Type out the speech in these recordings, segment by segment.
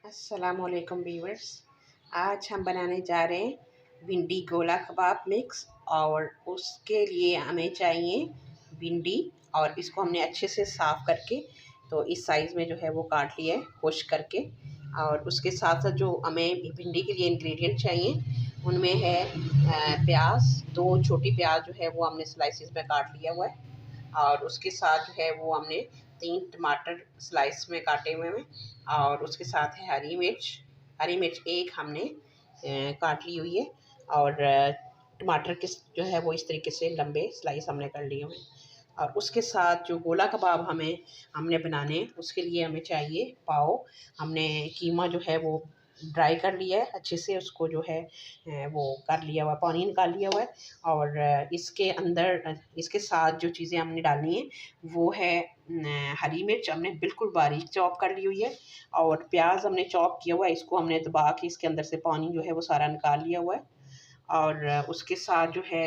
अस्सलामुअलैकुम व्यूअर्स। आज हम बनाने जा रहे हैं भिंडी गोला कबाब मिक्स। और उसके लिए हमें चाहिए भिंडी, और इसको हमने अच्छे से साफ़ करके तो इस साइज़ में जो है वो काट लिया है खुश करके। और उसके साथ साथ जो हमें भिंडी के लिए इंग्रेडिएंट चाहिए उनमें है प्याज, 2 छोटी प्याज जो है वो हमने स्लाइसिस में काट लिया हुआ है। और उसके साथ जो है वो हमने 3 टमाटर स्लाइस में काटे हुए हैं। और उसके साथ है हरी मिर्च एक हमने काट ली हुई है। और टमाटर जो है वो इस तरीके से लंबे स्लाइस हमने कर लिए हुए हैं। और उसके साथ जो गोला कबाब हमने बनाने, उसके लिए हमें चाहिए पाव। हमने कीमा जो है वो ड्राई कर लिया है अच्छे से, उसको जो है वो कर लिया हुआ, पानी निकाल लिया हुआ है। और इसके अंदर इसके साथ जो चीज़ें हमने डालनी है वो है हरी मिर्च हमने बिल्कुल बारीक चॉप कर ली हुई है। और प्याज हमने चॉप किया हुआ है, इसको हमने दबा के इसके अंदर से पानी जो है वो सारा निकाल लिया हुआ है। और उसके साथ जो है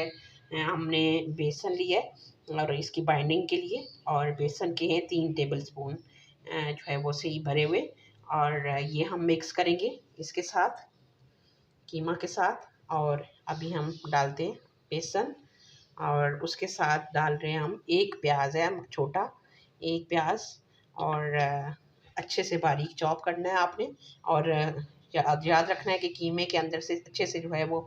हमने बेसन लिया है और इसकी बाइंडिंग के लिए। और बेसन के हैं 3 टेबल स्पून जो है वो सही भरे हुए। और ये हम मिक्स करेंगे इसके साथ, कीमा के साथ। और अभी हम डालते हैं बेसन। और उसके साथ डाल रहे हैं हम, एक प्याज है छोटा, एक प्याज। और अच्छे से बारीक चॉप करना है आपने। और याद रखना है कि कीमे के अंदर से अच्छे से जो है वो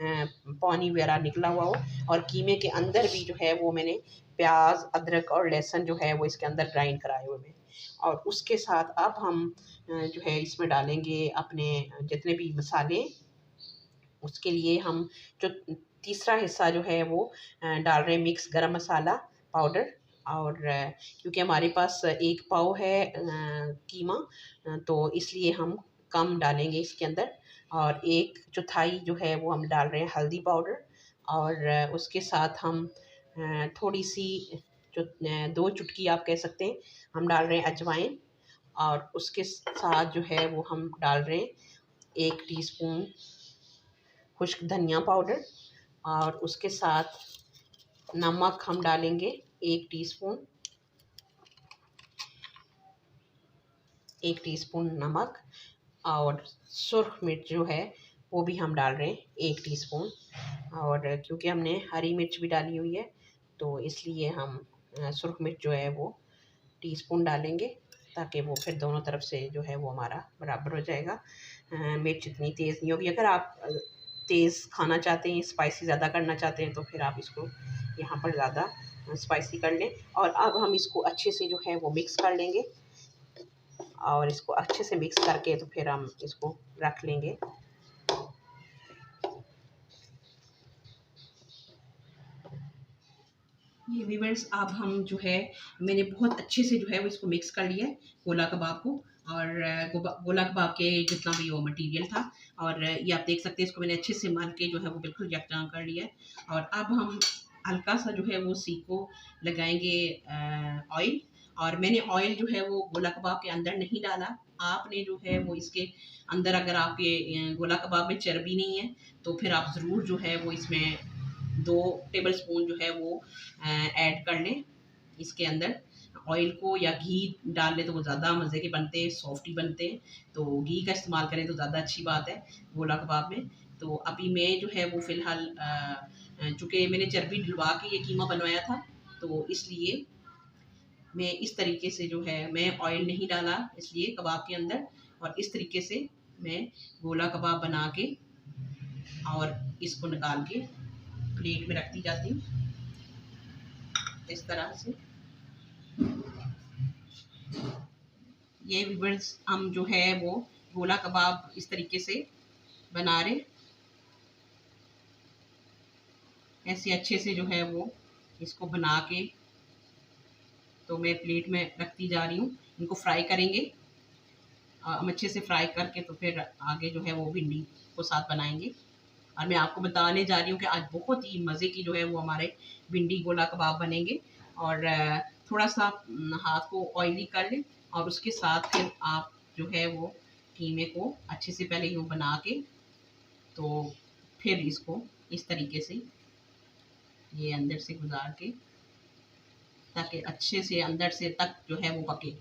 पानी वगैरह निकला हुआ हो। और कीमे के अंदर भी जो है वो मैंने प्याज, अदरक और लहसुन जो है वो इसके अंदर ग्राइंड कराए हुए हैं। और उसके साथ अब हम जो है इसमें डालेंगे अपने जितने भी मसाले। उसके लिए हम जो तीसरा हिस्सा जो है वो डाल रहे हैं मिक्स गरम मसाला पाउडर। और क्योंकि हमारे पास एक पाव है कीमा, तो इसलिए हम कम डालेंगे इसके अंदर। और एक चौथाई जो है वो हम डाल रहे हैं हल्दी पाउडर। और उसके साथ हम थोड़ी सी जो 2 चुटकी आप कह सकते हैं हम डाल रहे हैं अजवाइन। और उसके साथ जो है वो हम डाल रहे हैं 1 टीस्पून खुश्क धनिया पाउडर। और उसके साथ नमक हम डालेंगे 1 टीस्पून, 1 टीस्पून नमक। और सुर्ख मिर्च जो है वो भी हम डाल रहे हैं 1 टीस्पून। और क्योंकि हमने हरी मिर्च भी डाली हुई है तो इसलिए हम सुर्ख मिर्च जो है वो टीस्पून डालेंगे, ताकि वो फिर दोनों तरफ से जो है वो हमारा बराबर हो जाएगा। मिर्च इतनी तेज़ नहीं होगी। अगर आप तेज़ खाना चाहते हैं, स्पाइसी ज़्यादा करना चाहते हैं, तो फिर आप इसको यहाँ पर ज़्यादा स्पाइसी कर लें। और अब हम इसको अच्छे से जो है वो मिक्स कर लेंगे। और इसको अच्छे से मिक्स करके तो फिर हम इसको रख लेंगे। ये व्यूअर्स, अब हम जो है, मैंने बहुत अच्छे से जो है वो इसको मिक्स कर लिया है गोला कबाब को। और गोला कबाब के जितना भी वो मटेरियल था। और ये आप देख सकते हैं, इसको मैंने अच्छे से मल के जो है वो बिल्कुल यकजान कर लिया है। और अब हम हल्का सा जो है वो सीको लगाएंगे ऑयल। और मैंने ऑयल जो है वो गोला कबाब के अंदर नहीं डाला। आपने जो है वो इसके अंदर, अगर आपके गोला कबाब में चर्बी नहीं है तो फिर आप ज़रूर जो है वो इसमें 2 टेबल स्पून जो है वो ऐड कर लें इसके अंदर ऑयल को। या घी डाल लें तो वो ज़्यादा मज़े के बनते हैं, सॉफ्टी बनते हैं। तो घी का इस्तेमाल करें तो ज़्यादा अच्छी बात है गोला कबाब में। तो अभी मैं जो है वो फ़िलहाल चूँकि मैंने चर्बी डलवा के ये कीमा बनवाया था, तो इसलिए मैं इस तरीके से जो है, मैं ऑयल नहीं डाला इसलिए कबाब के अंदर। और इस तरीके से मैं गोला कबाब बना के और इसको निकाल के प्लेट में रखती जाती हूँ इस तरह से। ये व्यूअर्स, हम जो है वो गोला कबाब इस तरीके से बना रहे, ऐसे अच्छे से जो है वो इसको बना के तो मैं प्लेट में रखती जा रही हूँ। इनको फ्राई करेंगे, हम अच्छे से फ्राई करके तो फिर आगे जो है वो भिंडी को साथ बनाएंगे। और मैं आपको बताने जा रही हूँ कि आज बहुत ही मज़े की जो है वो हमारे भिंडी गोला कबाब बनेंगे। और थोड़ा सा हाथ को ऑयली कर लें। और उसके साथ फिर आप जो है वो कीमे को अच्छे से पहले यूँ बना के तो फिर इसको इस तरीके से ये अंदर से गुजार के, ताकि अच्छे से अंदर से तक जो है वो पके।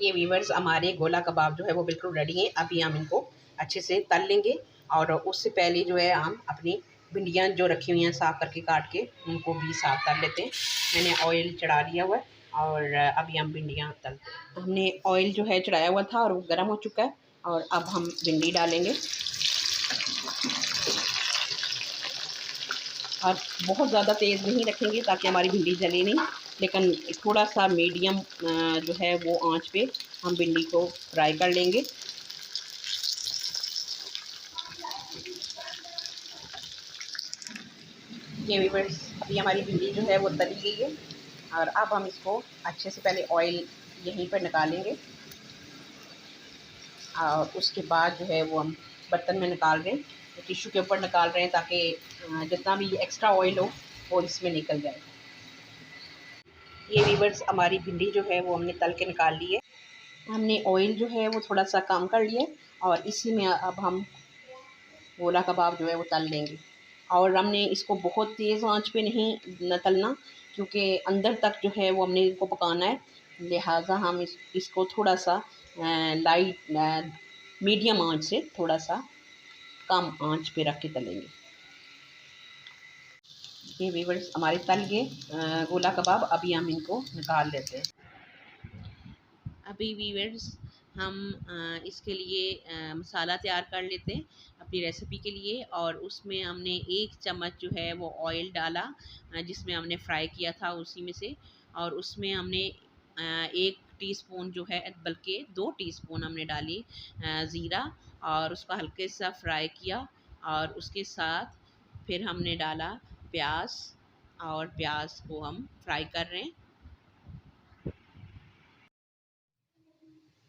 ये वीवर्स हमारे गोला कबाब जो है वो बिल्कुल रेडी हैं। अभी हम इनको अच्छे से तल लेंगे और उससे पहले जो है हम अपनी भिंडियाँ जो रखी हुई हैं साफ़ करके काट के उनको भी साफ कर लेते हैं। मैंने ऑयल चढ़ा दिया हुआ है और अभी हम भिंडियाँ तलते हैं। हमने ऑयल जो है चढ़ाया हुआ था और वो गर्म हो चुका है और अब हम भिंडी डालेंगे और बहुत ज़्यादा तेज़ नहीं रखेंगे ताकि हमारी भिंडी जले नहीं, लेकिन थोड़ा सा मीडियम जो है वो आंच पे हम भिंडी को फ्राई कर लेंगे। ये व्यूअर्स अभी हमारी भिंडी जो है वो तली गई है और अब हम इसको अच्छे से पहले ऑयल यहीं पर निकालेंगे और उसके बाद जो है वो हम बर्तन में निकाल रहे हैं, टिश्यू के ऊपर निकाल रहे हैं ताकि जितना भी एक्स्ट्रा ऑयल हो वो इसमें निकल जाए। ये व्यूअर्स हमारी भिंडी जो है वो हमने तल के निकाल ली है। हमने ऑयल जो है वो थोड़ा सा कम कर लिया और इसी में अब हम गोला कबाब जो है वो तल लेंगे और हमने इसको बहुत तेज़ आंच पे नहीं न तलना क्योंकि अंदर तक जो है वो हमने इनको पकाना है, लिहाजा हम इसको थोड़ा सा लाइट मीडियम आंच से थोड़ा सा कम आंच पे रख के तलेंगे। ये व्यूअर्स हमारे तल गए गोला कबाब, अभी हम इनको निकाल लेते हैं। अभी व्यूअर्स हम इसके लिए मसाला तैयार कर लेते हैं अपनी रेसिपी के लिए और उसमें हमने 1 चम्मच जो है वो ऑयल डाला जिसमें हमने फ्राई किया था उसी में से, और उसमें हमने 1 टीस्पून जो है बल्कि 2 टीस्पून हमने डाली ज़ीरा और उसको हल्के सा फ्राई किया और उसके साथ फिर हमने डाला प्याज और प्याज को हम फ्राई कर रहे हैं।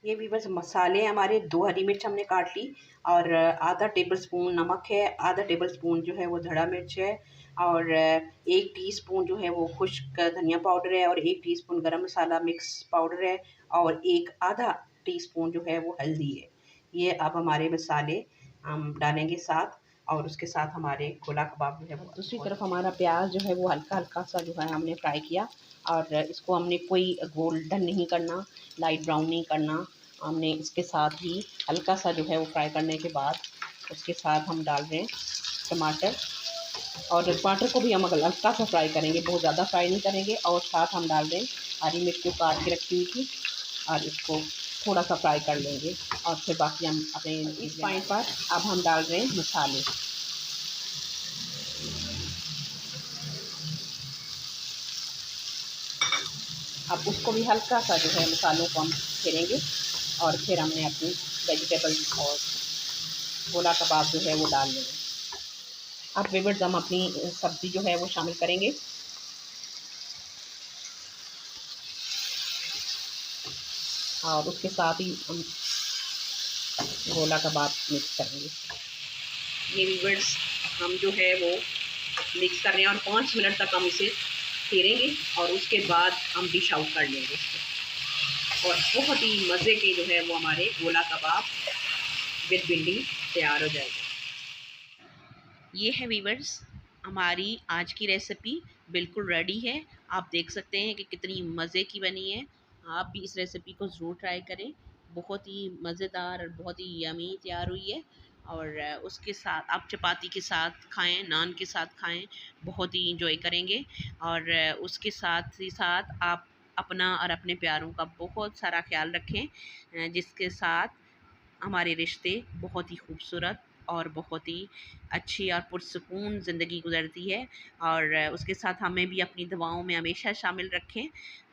ये भी बस मसाले हमारे 2 हरी मिर्च हमने काट ली और आधा टेबल स्पून नमक है, आधा टेबल स्पून जो है वो धड़ा मिर्च है और 1 टीस्पून जो है वो खुश्क धनिया पाउडर है और 1 टीस्पून गरम मसाला मिक्स पाउडर है और एक आधा टीस्पून जो है वो हल्दी है। ये अब हमारे मसाले हम डालेंगे साथ और उसके साथ हमारे गोला कबाब जो है वो। दूसरी तरफ हमारा प्याज जो है वो हल्का हल्का सा जो है हमने फ्राई किया और इसको हमने कोई गोल्डन नहीं करना, लाइट ब्राउन नहीं करना, हमने इसके साथ ही हल्का सा जो है वो फ्राई करने के बाद उसके साथ हम डाल रहे हैं टमाटर और टमाटर को भी हम हल्का सा फ्राई करेंगे, बहुत ज़्यादा फ्राई नहीं करेंगे और साथ हम डाल रहे हैं हरी मिर्च को काट के रखी हुई थी और इसको थोड़ा सा फ्राई कर लेंगे और फिर बाकी हम अपने इस पॉइंट पर अब हम डाल रहे हैं मसाले। अब उसको भी हल्का सा जो है मसालों को हम फेरेंगे और फिर हमने अपनी वेजिटेबल और गोला कबाब जो है वो डाल लेंगे। अब व्यूअर्स हम अपनी सब्ज़ी जो है वो शामिल करेंगे और उसके साथ ही हम गोला कबाब मिक्स करेंगे। ये व्यूअर्स हम जो है वो मिक्स कर रहे हैं और 5 मिनट तक हम इसे फेरेंगे और उसके बाद हम डिश आउट कर लेंगे इसको और बहुत ही मज़े के जो है वो हमारे गोला कबाब विद भिंडी तैयार हो जाएगा। ये है व्यूअर्स हमारी आज की रेसिपी बिल्कुल रेडी है। आप देख सकते हैं कि कितनी मज़े की बनी है। आप भी इस रेसिपी को ज़रूर ट्राई करें, बहुत ही मज़ेदार और बहुत ही यमी तैयार हुई है और उसके साथ आप चपाती के साथ खाएं, नान के साथ खाएं, बहुत ही इंजॉय करेंगे और उसके साथ ही साथ आप अपना और अपने प्यारों का बहुत सारा ख्याल रखें जिसके साथ हमारे रिश्ते बहुत ही खूबसूरत और बहुत ही अच्छी और पुरसुकून ज़िंदगी गुजरती है और उसके साथ हमें भी अपनी दुआओं में हमेशा शामिल रखें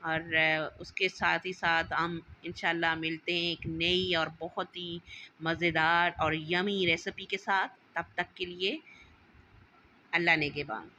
और उसके साथ ही साथ हम इंशाल्लाह मिलते हैं एक नई और बहुत ही मज़ेदार और यमी रेसिपी के साथ। तब तक के लिए अल्लाह नेगेबान।